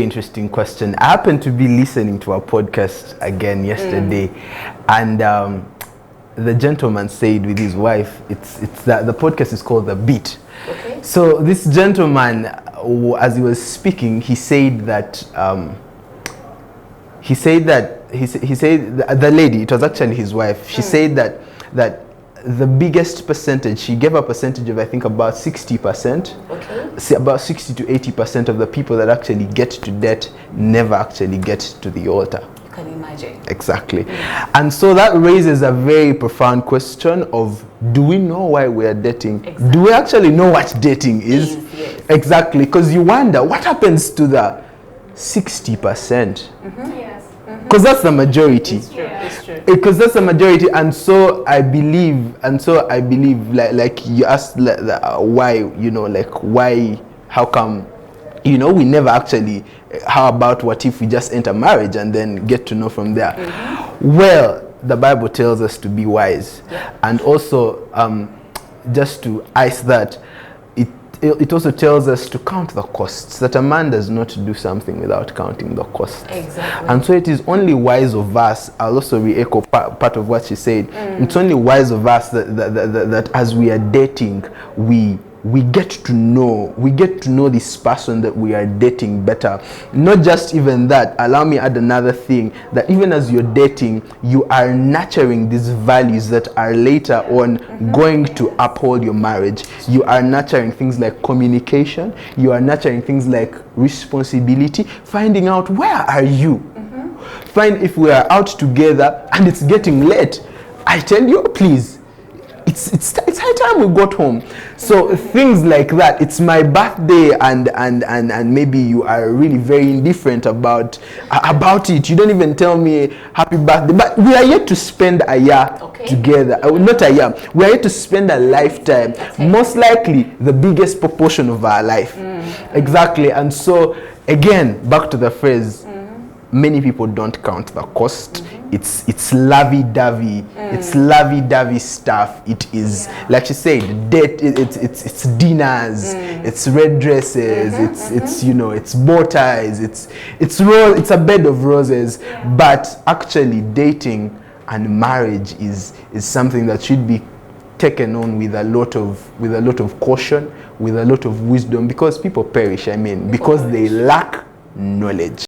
Interesting question. I happened to be listening to a podcast again yesterday, and the gentleman said with his wife, it's that the podcast is called The Beat. Okay. So this gentleman, as he was speaking, he said that the lady, it was actually his wife, she said that the biggest percentage, she gave a percentage of I think about 60%. Okay. About 60 to 80% of the people that actually get to death never actually get to the altar. You can imagine. Exactly. And so that raises a very profound question of, do we know why we are dating? Exactly. Do we actually know what dating is? Yes. Exactly. Because you wonder what happens to the 60%. Yes. Because that's the majority. It's true. It's true. Because that's the majority, and so I believe, like you asked, why, why, how come, we never actually, how about what if we just enter marriage and then get to know from there? Well, the Bible tells us to be wise, and also, just to ice that, it also tells us to count the costs, that a man does not do something without counting the costs. Exactly. And so it is only wise of us, I'll also re-echo part of what she said, it's only wise of us that as we are dating, we get to know this person that we are dating better. Not just even that, allow me add another thing, that even as you're dating, you are nurturing these values that are later on going to uphold your marriage. You are nurturing things like communication, you are nurturing things like responsibility, finding out where are you. Find if we are out together and it's getting late, I tell you, please, it's high time we got home. So things like that. It's my birthday and maybe you are really very indifferent about it. You don't even tell me happy birthday. But we are yet to spend a year together. Not a year. We are yet to spend a lifetime. Most likely the biggest proportion of our life. Exactly. And so again, back to the phrase, many people don't count the cost. It's lovey-dovey. It's lovey-dovey stuff. It is, like she said, date. It's dinners. It's red dresses. It's bow ties. It's a bed of roses. But actually, dating and marriage is something that should be taken on with a lot of caution, with a lot of wisdom, because people perish. Because they lack knowledge.